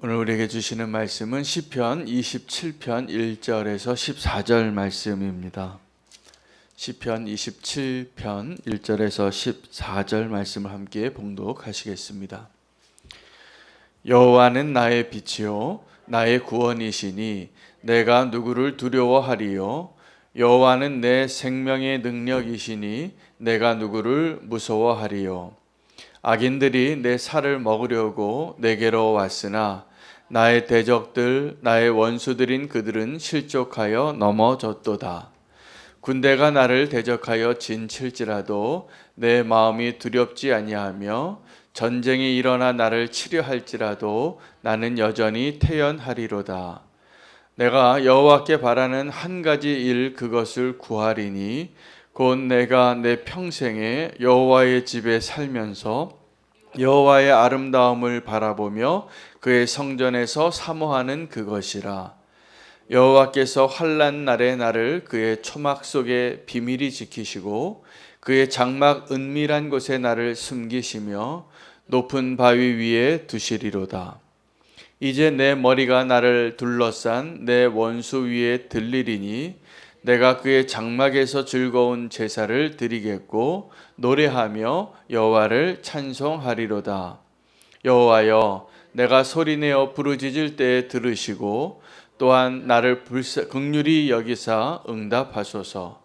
오늘 우리에게 주시는 말씀은 시편 27편 1절에서 14절 말씀입니다. 시편 27편 1절에서 14절 말씀을 함께 봉독하시겠습니다. 여호와는 나의 빛이요 나의 구원이시니 내가 누구를 두려워하리요. 여호와는 내 생명의 능력이시니 내가 누구를 무서워하리요. 악인들이 내 살을 먹으려고 내게로 왔으나 나의 대적들 나의 원수들인 그들은 실족하여 넘어졌도다. 군대가 나를 대적하여 진칠지라도 내 마음이 두렵지 아니하며 전쟁이 일어나 나를 치려 할지라도 나는 여전히 태연하리로다. 내가 여호와께 바라는 한 가지 일 그것을 구하리니 곧 내가 내 평생에 여호와의 집에 살면서 여호와의 아름다움을 바라보며 그의 성전에서 사모하는 그것이라. 여호와께서 환난 날에 나를 그의 초막 속에 비밀히 지키시고 그의 장막 은밀한 곳에 나를 숨기시며 높은 바위 위에 두시리로다. 이제 내 머리가 나를 둘러싼 내 원수 위에 들리리니 내가 그의 장막에서 즐거운 제사를 드리겠고 노래하며 여호와를 찬송하리로다. 여호와여, 내가 소리내어 부르짖을 때에 들으시고 또한 나를 긍휼히 여기사 응답하소서.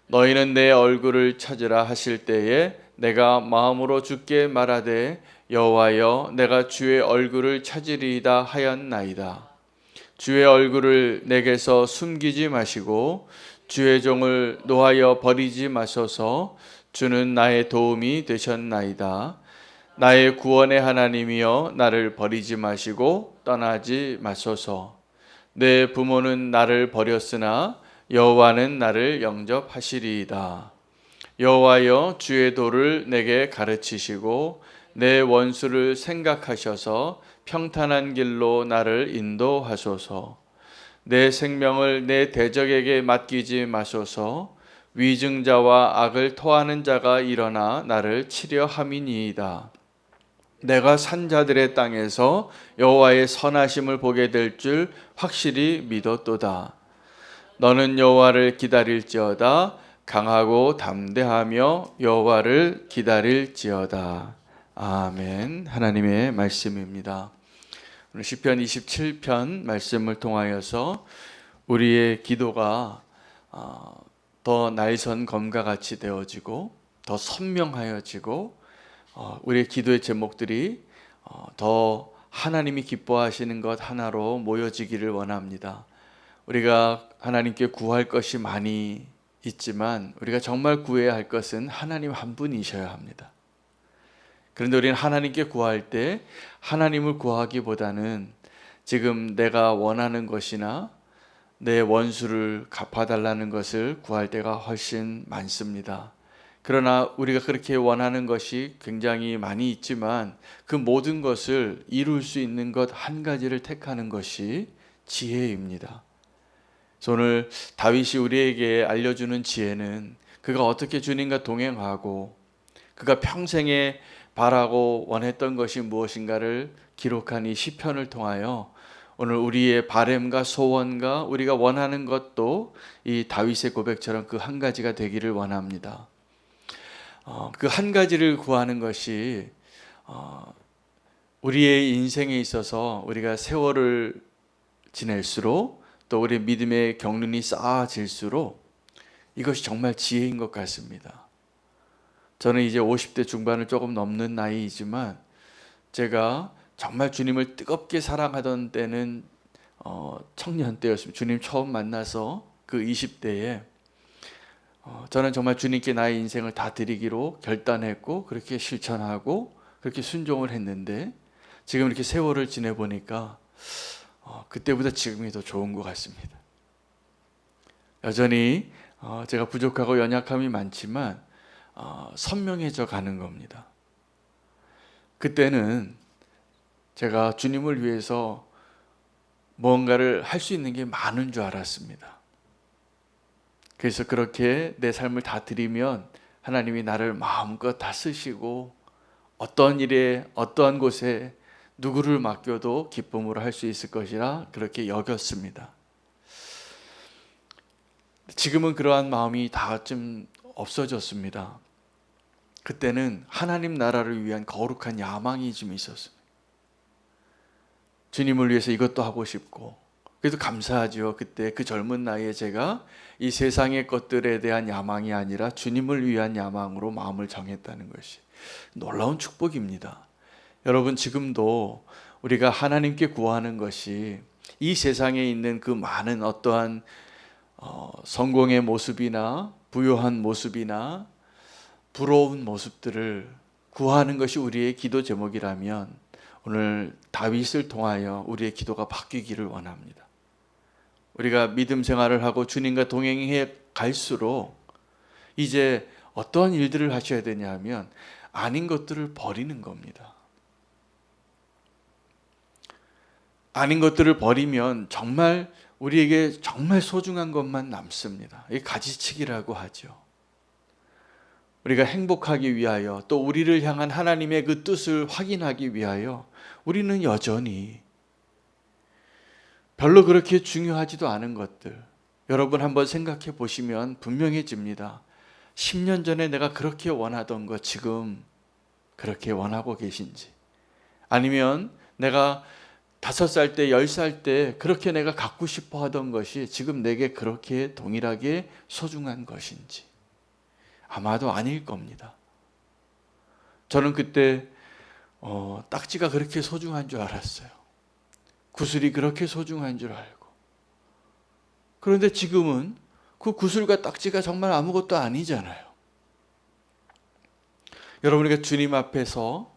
너희는 내 얼굴을 찾으라 하실 때에 내가 마음으로 주께 말하되 여호와여, 내가 주의 얼굴을 찾으리이다 하였나이다. 주의 얼굴을 내게서 숨기지 마시고 주의 종을 노하여 버리지 마소서. 주는 나의 도움이 되셨나이다. 나의 구원의 하나님이여, 나를 버리지 마시고 떠나지 마소서. 내 부모는 나를 버렸으나 여호와는 나를 영접하시리이다. 여호와여, 주의 도를 내게 가르치시고 내 원수를 생각하셔서 평탄한 길로 나를 인도하소서. 내 생명을 내 대적에게 맡기지 마소서. 위증자와 악을 토하는 자가 일어나 나를 치려 함이니이다. 내가 산자들의 땅에서 여호와의 선하심을 보게 될 줄 확실히 믿었도다. 너는 여호와를 기다릴지어다. 강하고 담대하며 여호와를 기다릴지어다. 아멘. 하나님의 말씀입니다. 오늘 시편 27편 말씀을 통하여서 우리의 기도가 더 날선 검과 같이 되어지고 더 선명하여지고 우리의 기도의 제목들이 더 하나님이 기뻐하시는 것 하나로 모여지기를 원합니다. 우리가 하나님께 구할 것이 많이 있지만 우리가 정말 구해야 할 것은 하나님 한 분이셔야 합니다. 그런데 우리는 하나님께 구할 때 하나님을 구하기보다는 지금 내가 원하는 것이나 내 원수를 갚아달라는 것을 구할 때가 훨씬 많습니다. 그러나 우리가 그렇게 원하는 것이 굉장히 많이 있지만 그 모든 것을 이룰 수 있는 것 한 가지를 택하는 것이 지혜입니다. 그래서 오늘 다윗이 우리에게 알려주는 지혜는 그가 어떻게 주님과 동행하고 그가 평생에 바라고 원했던 것이 무엇인가를 기록한 이 시편을 통하여 오늘 우리의 바램과 소원과 우리가 원하는 것도 이 다윗의 고백처럼 그 한 가지가 되기를 원합니다. 그 한 가지를 구하는 것이 우리의 인생에 있어서 우리가 세월을 지낼수록 또 우리의 믿음의 경륜이 쌓아질수록 이것이 정말 지혜인 것 같습니다. 저는 이제 50대 중반을 조금 넘는 나이이지만 제가 정말 주님을 뜨겁게 사랑하던 때는 청년 때였습니다. 주님 처음 만나서 그 20대에 저는 정말 주님께 나의 인생을 다 드리기로 결단했고 그렇게 실천하고 그렇게 순종을 했는데 지금 이렇게 세월을 지내보니까 그때보다 지금이 더 좋은 것 같습니다. 여전히 제가 부족하고 연약함이 많지만 선명해져 가는 겁니다. 그때는 제가 주님을 위해서 뭔가를 할 수 있는 게 많은 줄 알았습니다. 그래서 그렇게 내 삶을 다 드리면 하나님이 나를 마음껏 다 쓰시고 어떤 일에 어떠한 곳에 누구를 맡겨도 기쁨으로 할 수 있을 것이라 그렇게 여겼습니다. 지금은 그러한 마음이 다 좀 없어졌습니다. 그때는 하나님 나라를 위한 거룩한 야망이 좀 있었습니다. 주님을 위해서 이것도 하고 싶고, 그래도 감사하죠. 그때 그 젊은 나이에 제가 이 세상의 것들에 대한 야망이 아니라 주님을 위한 야망으로 마음을 정했다는 것이 놀라운 축복입니다. 여러분, 지금도 우리가 하나님께 구하는 것이 이 세상에 있는 그 많은 어떠한 성공의 모습이나 부유한 모습이나 부러운 모습들을 구하는 것이 우리의 기도 제목이라면 오늘 다윗을 통하여 우리의 기도가 바뀌기를 원합니다. 우리가 믿음 생활을 하고 주님과 동행해 갈수록 이제 어떠한 일들을 하셔야 되냐 하면 아닌 것들을 버리는 겁니다. 아닌 것들을 버리면 정말 우리에게 정말 소중한 것만 남습니다. 이게 가지치기라고 하죠. 우리가 행복하기 위하여 또 우리를 향한 하나님의 그 뜻을 확인하기 위하여 우리는 여전히 별로 그렇게 중요하지도 않은 것들, 여러분 한번 생각해 보시면 분명해집니다. 10년 전에 내가 그렇게 원하던 것 지금 그렇게 원하고 계신지, 아니면 내가 5살 때, 10살 때 그렇게 내가 갖고 싶어 하던 것이 지금 내게 그렇게 동일하게 소중한 것인지, 아마도 아닐 겁니다. 저는 그때 딱지가 그렇게 소중한 줄 알았어요. 구슬이 그렇게 소중한 줄 알고. 그런데 지금은 그 구슬과 딱지가 정말 아무것도 아니잖아요. 여러분, 우리가 주님 앞에서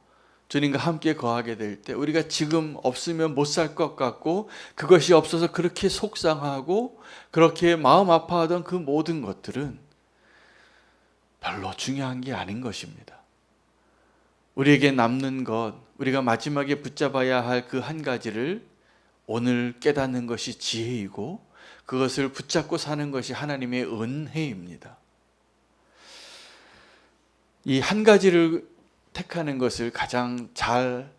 주님과 함께 거하게 될 때 우리가 지금 없으면 못 살 것 같고 그것이 없어서 그렇게 속상하고 그렇게 마음 아파하던 그 모든 것들은 별로 중요한 게 아닌 것입니다. 우리에게 남는 것, 우리가 마지막에 붙잡아야 할 그 한 가지를 오늘 깨닫는 것이 지혜이고 그것을 붙잡고 사는 것이 하나님의 은혜입니다. 이 한 가지를 택하는 것을 가장 잘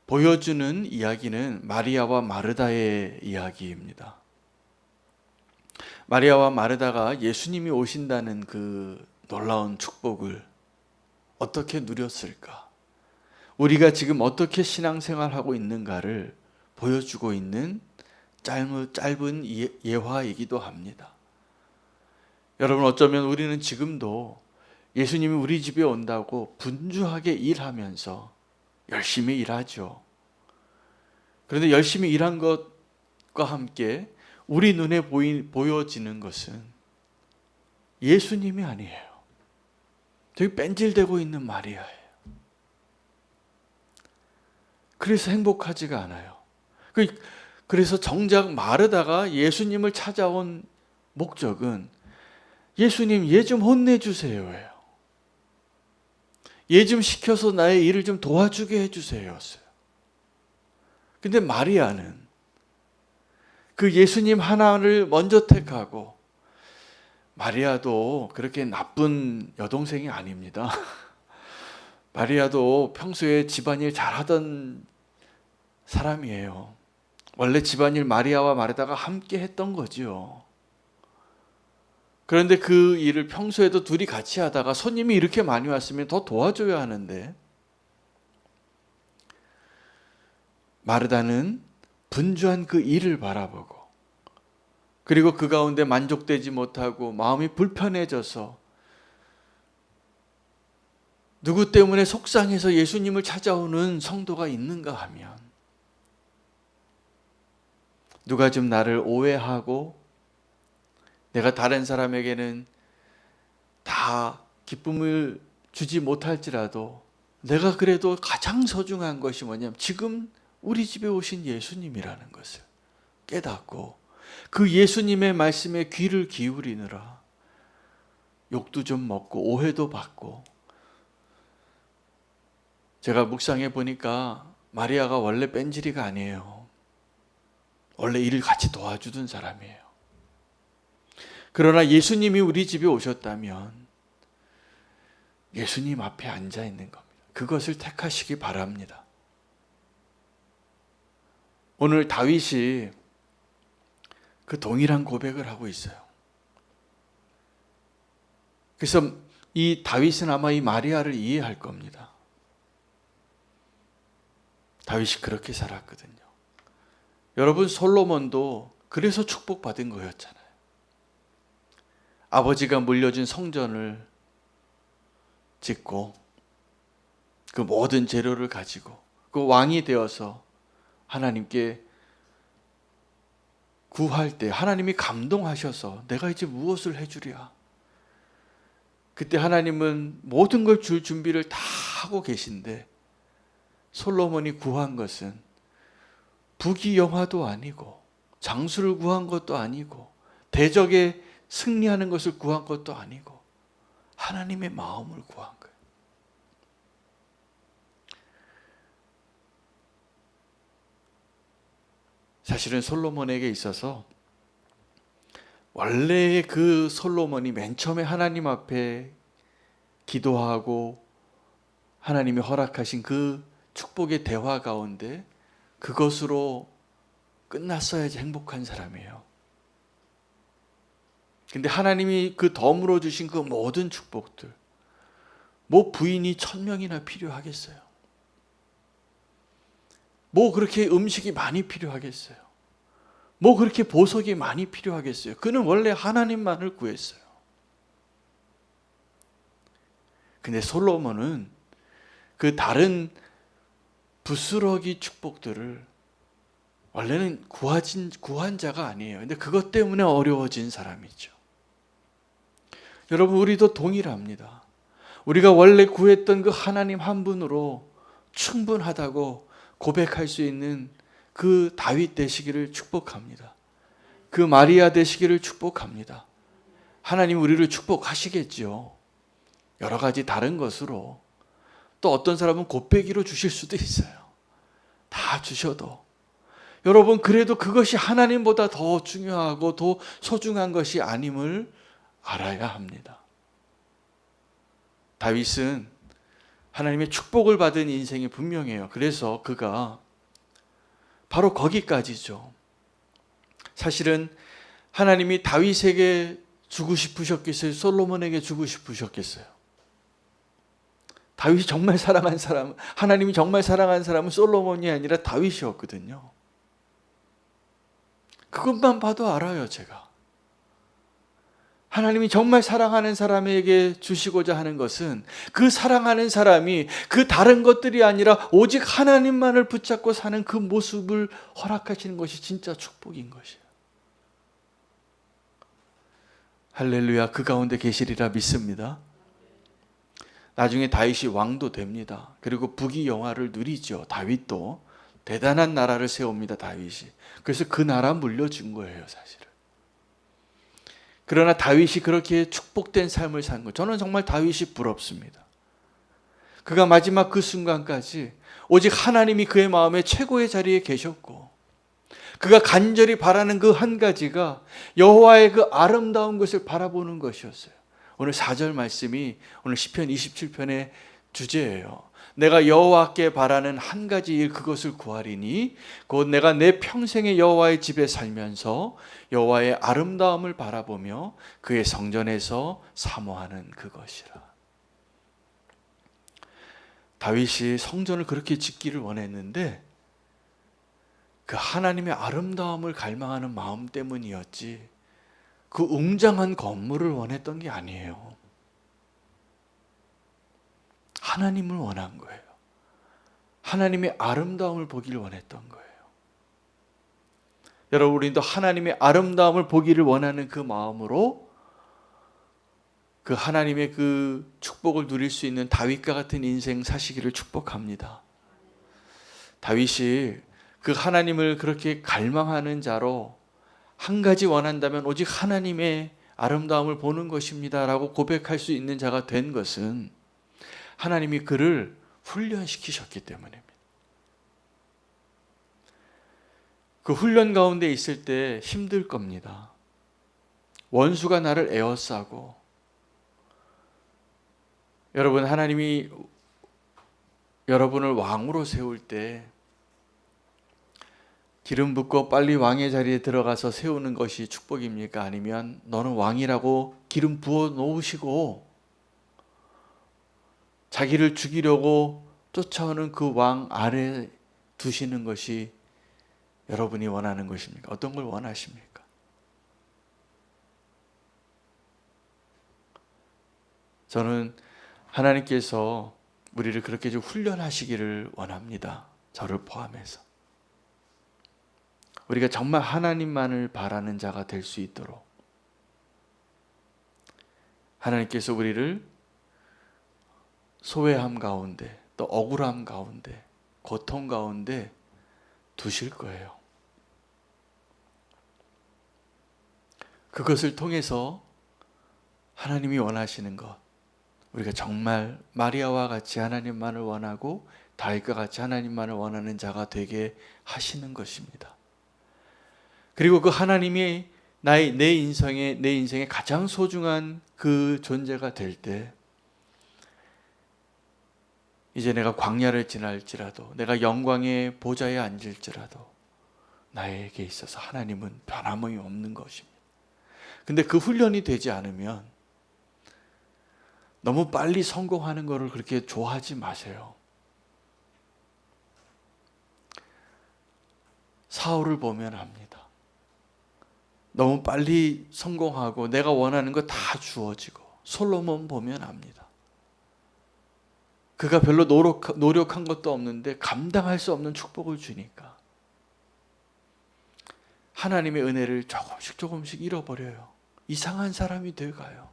보여주는 이야기는 마리아와 마르다의 이야기입니다. 마리아와 마르다가 예수님이 오신다는 그 놀라운 축복을 어떻게 누렸을까? 우리가 지금 어떻게 신앙생활하고 있는가를 보여주고 있는 짧은 예화이기도 합니다. 여러분, 어쩌면 우리는 지금도 예수님이 우리 집에 온다고 분주하게 일하면서 열심히 일하죠. 그런데 열심히 일한 것과 함께 우리 눈에 보여지는 것은 예수님이 아니에요. 되게 뺀질대고 있는 마리아예요. 그래서 행복하지가 않아요. 그래서 정작 마르다가 예수님을 찾아온 목적은 예수님, 얘 좀 혼내주세요예요. 얘 좀 시켜서 나의 일을 좀 도와주게 해주세요였어요. 근데 마리아는 그 예수님 하나를 먼저 택하고, 마리아도 그렇게 나쁜 여동생이 아닙니다. 마리아도 평소에 집안일 잘하던 사람이에요. 원래 집안일 마리아와 마르다가 함께 했던 거죠. 그런데 그 일을 평소에도 둘이 같이 하다가 손님이 이렇게 많이 왔으면 더 도와줘야 하는데 마르다는 분주한 그 일을 바라보고, 그리고 그 가운데 만족되지 못하고 마음이 불편해져서 누구 때문에 속상해서 예수님을 찾아오는 성도가 있는가 하면, 누가 좀 나를 오해하고 내가 다른 사람에게는 다 기쁨을 주지 못할지라도 내가 그래도 가장 소중한 것이 뭐냐면 지금 우리 집에 오신 예수님이라는 것을 깨닫고 그 예수님의 말씀에 귀를 기울이느라 욕도 좀 먹고 오해도 받고. 제가 묵상해 보니까 마리아가 원래 뺀질이가 아니에요. 원래 일을 같이 도와주던 사람이에요. 그러나 예수님이 우리 집에 오셨다면 예수님 앞에 앉아 있는 겁니다. 그것을 택하시기 바랍니다. 오늘 다윗이 그 동일한 고백을 하고 있어요. 그래서 이 다윗은 아마 이 마리아를 이해할 겁니다. 다윗이 그렇게 살았거든요. 여러분, 솔로몬도 그래서 축복받은 거였잖아요. 아버지가 물려준 성전을 짓고 그 모든 재료를 가지고 그 왕이 되어서 하나님께 구할 때 하나님이 감동하셔서 내가 이제 무엇을 해주랴. 그때 하나님은 모든 걸 줄 준비를 다 하고 계신데 솔로몬이 구한 것은 부귀영화도 아니고 장수를 구한 것도 아니고 대적에 승리하는 것을 구한 것도 아니고 하나님의 마음을 구한 거예요. 사실은 솔로몬에게 있어서 원래 그 솔로몬이 맨 처음에 하나님 앞에 기도하고 하나님이 허락하신 그 축복의 대화 가운데 그것으로 끝났어야지 행복한 사람이에요. 근데 하나님이 그 덤으로 주신 그 모든 축복들, 뭐 부인이 1000명이나 필요하겠어요? 뭐 그렇게 음식이 많이 필요하겠어요? 뭐 그렇게 보석이 많이 필요하겠어요? 그는 원래 하나님만을 구했어요. 근데 솔로몬은 그 다른 부스러기 축복들을 원래는 구한 자가 아니에요. 근데 그것 때문에 어려워진 사람이죠. 여러분, 우리도 동일합니다. 우리가 원래 구했던 그 하나님 한 분으로 충분하다고 고백할 수 있는 그 다윗 되시기를 축복합니다. 그 마리아 되시기를 축복합니다. 하나님 우리를 축복하시겠죠. 여러 가지 다른 것으로. 또 어떤 사람은 곱빼기로 주실 수도 있어요. 다 주셔도 여러분, 그래도 그것이 하나님보다 더 중요하고 더 소중한 것이 아님을 알아야 합니다. 다윗은 하나님의 축복을 받은 인생이 분명해요. 그래서 그가 바로 거기까지죠. 사실은 하나님이 다윗에게 주고 싶으셨겠어요? 솔로몬에게 주고 싶으셨겠어요? 다윗이 정말 사랑한 사람, 하나님이 정말 사랑한 사람은 솔로몬이 아니라 다윗이었거든요. 그것만 봐도 알아요, 제가. 하나님이 정말 사랑하는 사람에게 주시고자 하는 것은 그 사랑하는 사람이 그 다른 것들이 아니라 오직 하나님만을 붙잡고 사는 그 모습을 허락하시는 것이 진짜 축복인 것이에요. 할렐루야, 그 가운데 계시리라 믿습니다. 나중에 다윗이 왕도 됩니다. 그리고 부귀영화를 누리죠. 다윗도 대단한 나라를 세웁니다. 다윗이. 그래서 그 나라 물려준 거예요, 사실은. 그러나 다윗이 그렇게 축복된 삶을 산 것, 저는 정말 다윗이 부럽습니다. 그가 마지막 그 순간까지 오직 하나님이 그의 마음의 최고의 자리에 계셨고, 그가 간절히 바라는 그 한 가지가 여호와의 그 아름다운 것을 바라보는 것이었어요. 오늘 4절 말씀이 오늘 시편 27편의 주제예요. 내가 여호와께 바라는 한 가지 일, 그것을 구하리니 곧 내가 내 평생의 여호와의 집에 살면서 여호와의 아름다움을 바라보며 그의 성전에서 사모하는 그것이라. 다윗이 성전을 그렇게 짓기를 원했는데 그 하나님의 아름다움을 갈망하는 마음 때문이었지, 그 웅장한 건물을 원했던 게 아니에요. 하나님을 원한 거예요. 하나님의 아름다움을 보기를 원했던 거예요. 여러분, 우리도 하나님의 아름다움을 보기를 원하는 그 마음으로 그 하나님의 그 축복을 누릴 수 있는 다윗과 같은 인생 사시기를 축복합니다. 다윗이 그 하나님을 그렇게 갈망하는 자로 한 가지 원한다면 오직 하나님의 아름다움을 보는 것입니다 라고 고백할 수 있는 자가 된 것은 하나님이 그를 훈련시키셨기 때문입니다. 그 훈련 가운데 있을 때 힘들 겁니다. 원수가 나를 에워싸고, 여러분, 하나님이 여러분을 왕으로 세울 때 기름 붓고 빨리 왕의 자리에 들어가서 세우는 것이 축복입니까? 아니면 너는 왕이라고 기름 부어 놓으시고 자기를 죽이려고 쫓아오는 그 왕 아래 두시는 것이 여러분이 원하는 것입니까? 어떤 걸 원하십니까? 저는 하나님께서 우리를 그렇게 좀 훈련하시기를 원합니다. 저를 포함해서. 우리가 정말 하나님만을 바라는 자가 될 수 있도록 하나님께서 우리를 소외함 가운데, 또 억울함 가운데, 고통 가운데 두실 거예요. 그것을 통해서 하나님이 원하시는 것, 우리가 정말 마리아와 같이 하나님만을 원하고 다윗과 같이 하나님만을 원하는 자가 되게 하시는 것입니다. 그리고 그 하나님이 내 인생에 가장 소중한 그 존재가 될 때, 이제 내가 광야를 지날지라도, 내가 영광의 보좌에 앉을지라도 나에게 있어서 하나님은 변함이 없는 것입니다. 근데 그 훈련이 되지 않으면 너무 빨리 성공하는 것을 그렇게 좋아하지 마세요. 사울을 보면 압니다. 너무 빨리 성공하고 내가 원하는 거 다 주어지고, 솔로몬 보면 압니다. 그가 별로 노력한 것도 없는데 감당할 수 없는 축복을 주니까 하나님의 은혜를 조금씩 잃어버려요. 이상한 사람이 돼가요.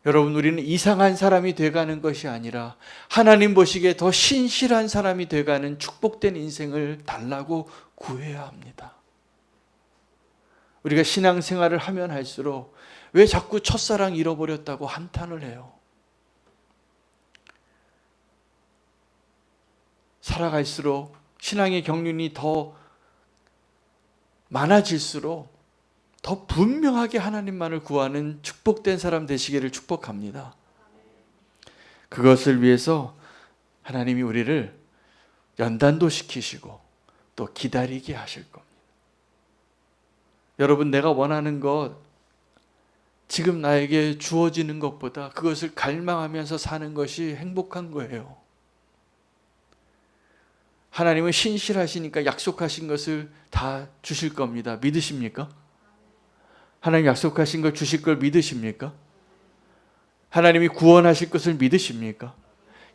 여러분, 우리는 이상한 사람이 돼가는 것이 아니라 하나님 보시기에 더 신실한 사람이 돼가는 축복된 인생을 달라고 구해야 합니다. 우리가 신앙생활을 하면 할수록 왜 자꾸 첫사랑 잃어버렸다고 한탄을 해요? 살아갈수록 신앙의 경륜이 더 많아질수록 더 분명하게 하나님만을 구하는 축복된 사람 되시기를 축복합니다. 그것을 위해서 하나님이 우리를 연단도 시키시고 또 기다리게 하실 겁니다. 여러분, 내가 원하는 것, 지금 나에게 주어지는 것보다 그것을 갈망하면서 사는 것이 행복한 거예요. 하나님은 신실하시니까 약속하신 것을 다 주실 겁니다. 믿으십니까? 하나님 약속하신 걸 주실 걸 믿으십니까? 하나님이 구원하실 것을 믿으십니까?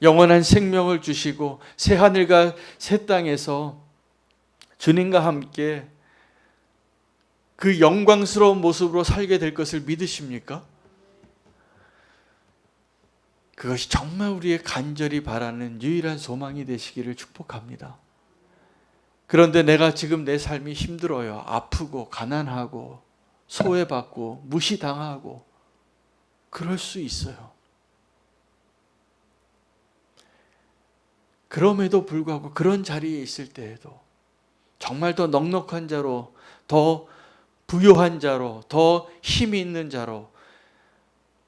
영원한 생명을 주시고 새 하늘과 새 땅에서 주님과 함께 그 영광스러운 모습으로 살게 될 것을 믿으십니까? 그것이 정말 우리의 간절히 바라는 유일한 소망이 되시기를 축복합니다. 그런데 내가 지금 내 삶이 힘들어요. 아프고 가난하고 소외받고 무시당하고 그럴 수 있어요. 그럼에도 불구하고 그런 자리에 있을 때에도 정말 더 넉넉한 자로, 더 부요한 자로, 더 힘이 있는 자로,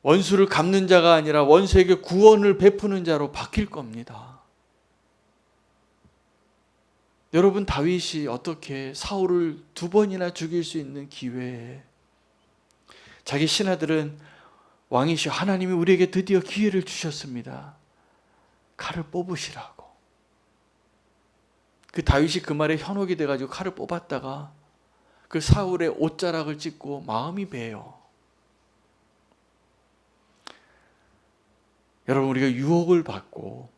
원수를 갚는 자가 아니라 원수에게 구원을 베푸는 자로 바뀔 겁니다. 여러분, 다윗이 어떻게 사울을 2번이나 죽일 수 있는 기회에 자기 신하들은 왕이시여 하나님이 우리에게 드디어 기회를 주셨습니다. 칼을 뽑으시라고. 그 다윗이 그 말에 현혹이 돼가지고 칼을 뽑았다가 그 사울의 옷자락을 찢고 마음이 베요. 여러분, 우리가 유혹을 받고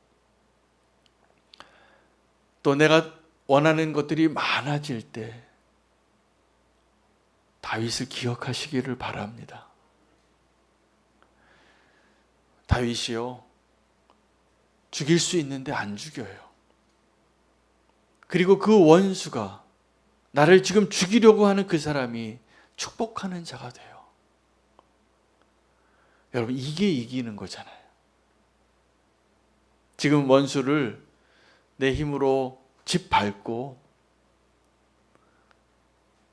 또 내가 원하는 것들이 많아질 때 다윗을 기억하시기를 바랍니다. 다윗이요, 죽일 수 있는데 안 죽여요. 그리고 그 원수가, 나를 지금 죽이려고 하는 그 사람이 축복하는 자가 돼요. 여러분, 이게 이기는 거잖아요. 지금 원수를 내 힘으로 짓밟고,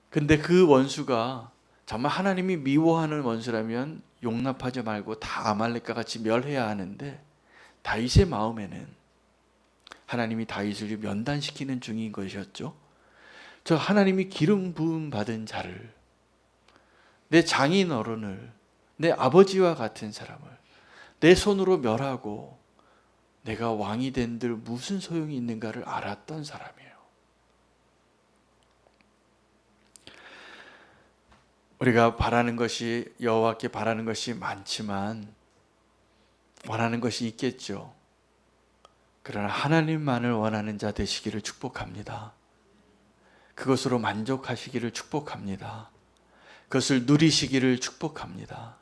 근데 그 원수가 정말 하나님이 미워하는 원수라면 용납하지 말고 다 아말렉과 같이 멸해야 하는데, 다윗의 마음에는 하나님이 다윗을 면단시키는 중인 것이었죠. 저 하나님이 기름 부음 받은 자를, 내 장인 어른을, 내 아버지와 같은 사람을 내 손으로 멸하고 내가 왕이 된들 무슨 소용이 있는가를 알았던 사람이에요. 우리가 바라는 것이, 여호와께 바라는 것이 많지만 원하는 것이 있겠죠. 그러나 하나님만을 원하는 자 되시기를 축복합니다. 그것으로 만족하시기를 축복합니다. 그것을 누리시기를 축복합니다.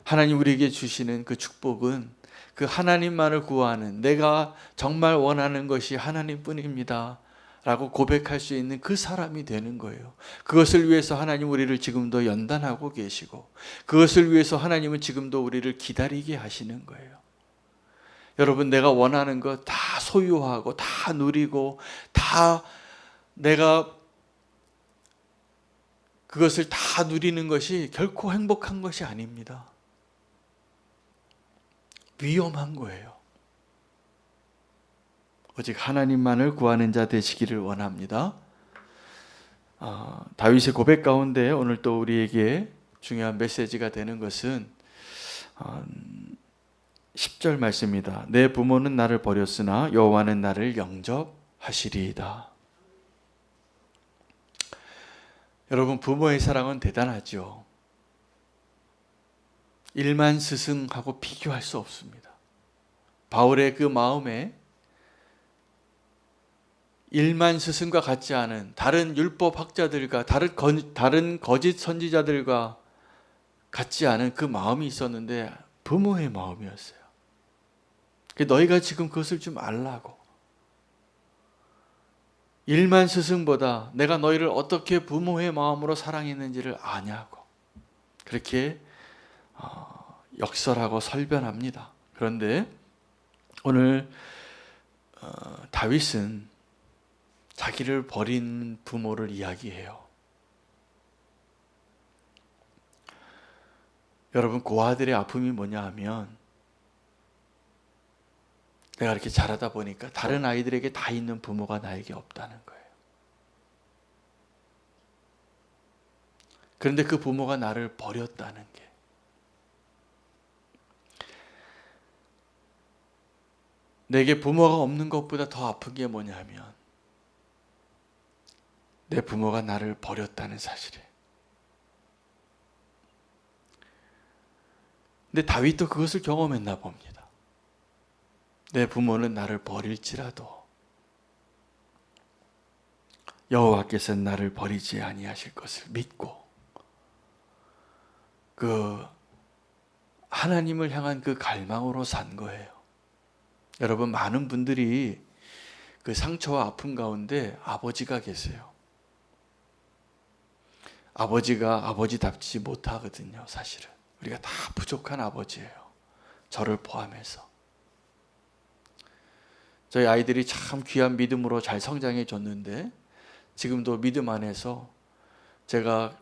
하나님 우리에게 주시는 그 축복은 그 하나님만을 구하는, 내가 정말 원하는 것이 하나님뿐입니다 라고 고백할 수 있는 그 사람이 되는 거예요. 그것을 위해서 하나님 우리를 지금도 연단하고 계시고, 그것을 위해서 하나님은 지금도 우리를 기다리게 하시는 거예요. 여러분, 내가 원하는 것 다 소유하고 다 누리고 다 내가 그것을 다 누리는 것이 결코 행복한 것이 아닙니다. 위험한 거예요. 오직 하나님만을 구하는 자 되시기를 원합니다. 다윗의 고백 가운데 오늘 또 우리에게 중요한 메시지가 되는 것은 10절 말씀입니다. 내 부모는 나를 버렸으나 여호와는 나를 영접하시리이다. 여러분, 부모의 사랑은 대단하죠. 일만 스승하고 비교할 수 없습니다. 바울의 그 마음에 일만 스승과 같지 않은 다른 율법 학자들과 다른 거짓 선지자들과 같지 않은 그 마음이 있었는데 부모의 마음이었어요. 너희가 지금 그것을 좀 알라고. 일만 스승보다 내가 너희를 어떻게 부모의 마음으로 사랑했는지를 아냐고. 그렇게 역설하고 설변합니다. 그런데 오늘 다윗은 자기를 버린 부모를 이야기해요. 여러분, 고아들의 아픔이 뭐냐 하면, 내가 이렇게 자라다 보니까 다른 아이들에게 다 있는 부모가 나에게 없다는 거예요. 그런데 그 부모가 나를 버렸다는 게, 내게 부모가 없는 것보다 더 아픈 게 뭐냐면 내 부모가 나를 버렸다는 사실이에요. 근데 다윗도 그것을 경험했나 봅니다. 내 부모는 나를 버릴지라도 여호와께서는 나를 버리지 아니하실 것을 믿고, 그 하나님을 향한 그 갈망으로 산 거예요. 여러분, 많은 분들이 그 상처와 아픔 가운데 아버지가 계세요. 아버지가 아버지답지 못하거든요. 사실은 우리가 다 부족한 아버지예요. 저를 포함해서. 저희 아이들이 참 귀한 믿음으로 잘 성장해 줬는데, 지금도 믿음 안에서 제가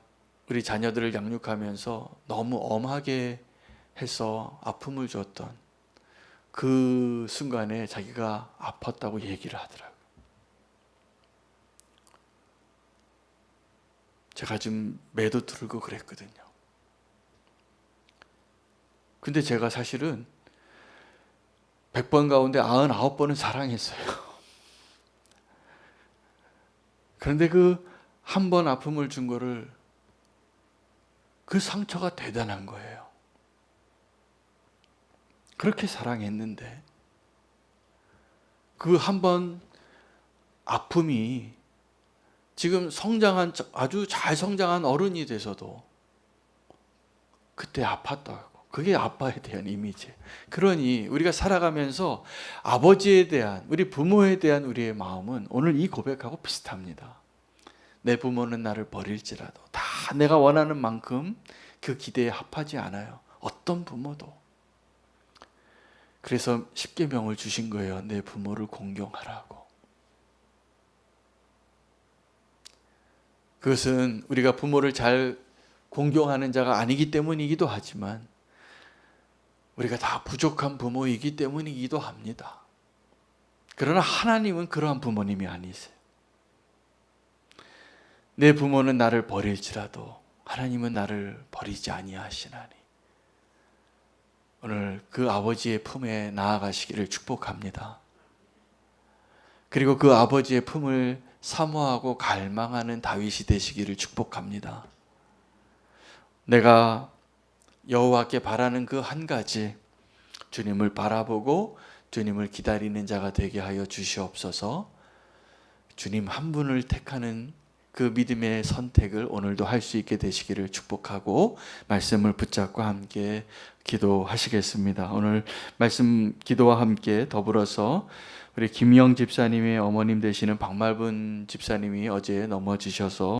우리 자녀들을 양육하면서 너무 엄하게 해서 아픔을 줬던 그 순간에 자기가 아팠다고 얘기를 하더라고요. 제가 좀 매도 들고 그랬거든요. 근데 제가 사실은 100번 가운데 99번은 사랑했어요. 그런데 그 한 번 아픔을 준 거를, 그 상처가 대단한 거예요. 그렇게 사랑했는데 그 한 번 아픔이 지금 성장한, 아주 잘 성장한 어른이 돼서도 그때 아팠다고. 그게 아빠에 대한 이미지예요. 그러니 우리가 살아가면서 아버지에 대한, 우리 부모에 대한 우리의 마음은 오늘 이 고백하고 비슷합니다. 내 부모는 나를 버릴지라도 다 내가 원하는 만큼 그 기대에 합하지 않아요. 어떤 부모도. 그래서 십계명을 주신 거예요. 내 부모를 공경하라고. 그것은 우리가 부모를 잘 공경하는 자가 아니기 때문이기도 하지만, 우리가 다 부족한 부모이기 때문이기도 합니다. 그러나 하나님은 그러한 부모님이 아니세요. 내 부모는 나를 버릴지라도 하나님은 나를 버리지 아니하시나니. 오늘 그 아버지의 품에 나아가시기를 축복합니다. 그리고 그 아버지의 품을 사모하고 갈망하는 다윗이 되시기를 축복합니다. 내가 여호와께 바라는 그 한 가지, 주님을 바라보고 주님을 기다리는 자가 되게 하여 주시옵소서. 주님 한 분을 택하는 그 믿음의 선택을 오늘도 할 수 있게 되시기를 축복하고 말씀을 붙잡고 함께 기도하시겠습니다. 오늘 말씀 기도와 함께 더불어서 우리 김영 집사님의 어머님 되시는 박말분 집사님이 어제 넘어지셔서